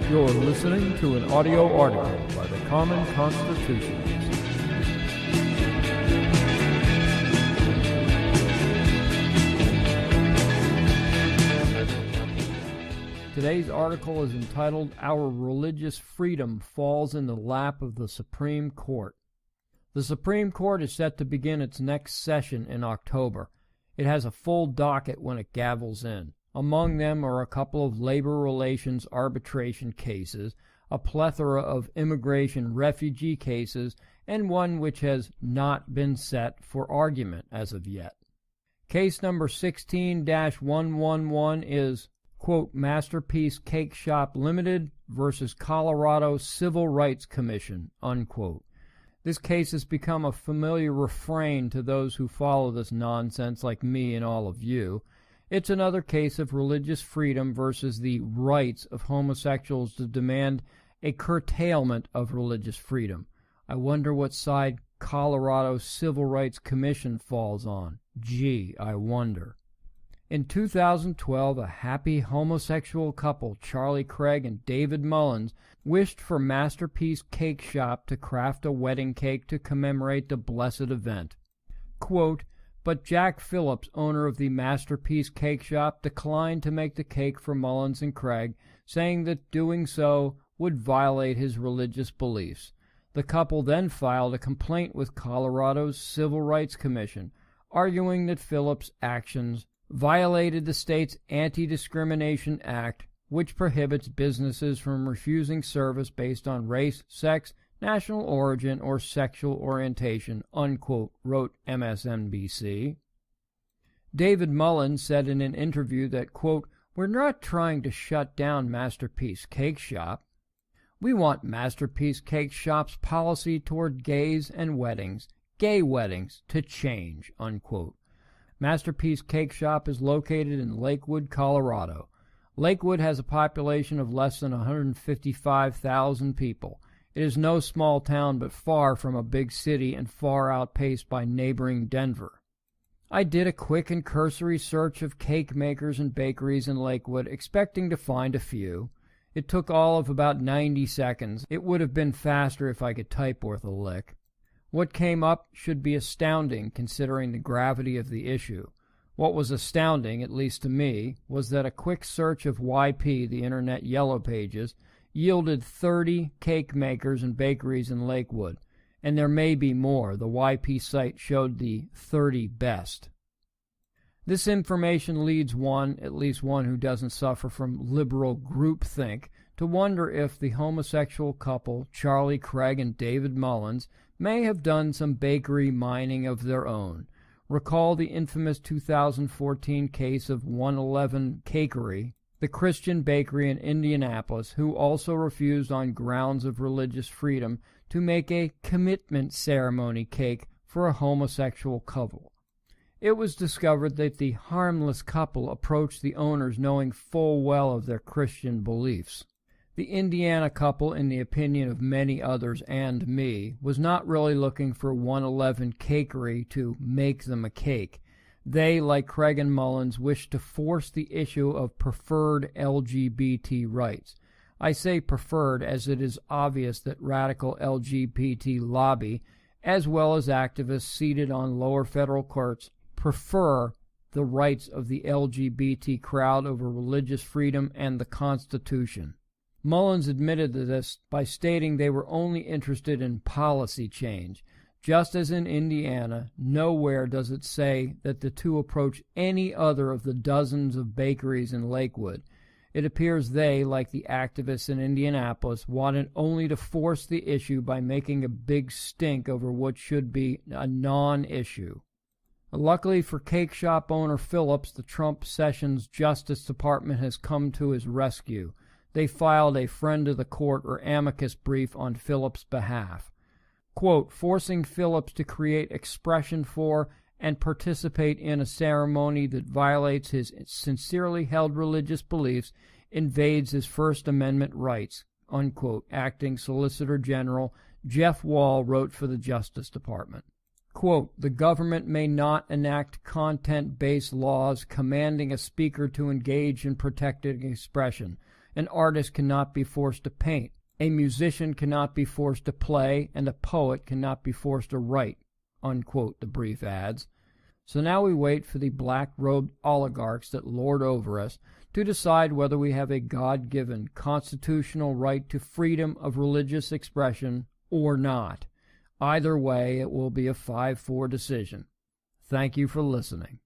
You're listening to an audio article by the Common Constitutionalist. Today's article is entitled, "Our Religious Freedom Falls in the Lap of the Supreme Court." The Supreme Court is set to begin its next session in October. It has a full docket when it gavels in. Among them are a couple of labor relations arbitration cases, a plethora of immigration refugee cases, and one which has not been set for argument as of yet. Case number 16-111 is, quote, Masterpiece Cakeshop Limited versus Colorado Civil Rights Commission, unquote. This case has become a familiar refrain to those who follow this nonsense like me and all of you. It's another case of religious freedom versus the rights of homosexuals to demand a curtailment of religious freedom. I wonder what side Colorado Civil Rights Commission falls on. Gee, I wonder. In 2012, a happy homosexual couple, Craig and David Mullins, wished for Masterpiece Cakeshop to craft a wedding cake to commemorate the blessed event. Quote, but Jack Phillips, owner of the Masterpiece Cakeshop, declined to make the cake for Mullins and Craig, saying that doing so would violate his religious beliefs. The couple then filed a complaint with Colorado's Civil Rights Commission, arguing that Phillips' actions violated the state's Anti-Discrimination Act, which prohibits businesses from refusing service based on race, sex, national origin, or sexual orientation, unquote, wrote MSNBC. David Mullins said in an interview that, quote, we're not trying to shut down Masterpiece Cakeshop. We want Masterpiece Cakeshop's policy toward gays and weddings, gay weddings, to change, unquote. Masterpiece Cakeshop is located in Lakewood, Colorado. Lakewood has a population of less than 155,000 people. It is no small town, but far from a big city and far outpaced by neighboring Denver. I did a quick and cursory search of cake makers and bakeries in Lakewood, expecting to find a few. It took all of about 90 seconds. It would have been faster if I could type worth a lick. What came up should be astounding considering the gravity of the issue. What was astounding, at least to me, was that a quick search of YP, the Internet Yellow Pages, yielded 30 cake makers and bakeries in Lakewood, and there may be more. The YP site showed the 30 best. This information leads one, at least one who doesn't suffer from liberal groupthink, to wonder if the homosexual couple, Craig and David Mullins, may have done some bakery mining of their own. Recall the infamous 2014 case of 111 Cakery, the Christian bakery in Indianapolis, who also refused on grounds of religious freedom to make a commitment ceremony cake for a homosexual couple. It was discovered that the harmless couple approached the owners knowing full well of their Christian beliefs. The Indiana couple, in the opinion of many others and me, was not really looking for 111 Cakery to make them a cake. They, like Craig and Mullins, wished to force the issue of preferred LGBT rights. I say preferred as it is obvious that radical LGBT lobby, as well as activists seated on lower federal courts, prefer the rights of the LGBT crowd over religious freedom and the Constitution. Mullins admitted to this by stating they were only interested in policy change. Just as in Indiana, nowhere does it say that the two approach any other of the dozens of bakeries in Lakewood. It appears they, like the activists in Indianapolis, wanted only to force the issue by making a big stink over what should be a non-issue. Luckily for cake shop owner Phillips, the Trump Sessions Justice Department has come to his rescue. They filed a friend of the court or amicus brief on Phillips' behalf. Quote, forcing Phillips to create expression for and participate in a ceremony that violates his sincerely held religious beliefs invades his First Amendment rights, unquote, Acting Solicitor General Jeff Wall wrote for the Justice Department. Quote, the government may not enact content-based laws commanding a speaker to engage in protected expression. An artist cannot be forced to paint. A musician cannot be forced to play, and a poet cannot be forced to write," unquote, the brief adds. So now we wait for the black-robed oligarchs that lord over us to decide whether we have a God-given constitutional right to freedom of religious expression or not. Either way, it will be a 5-4 decision. Thank you for listening.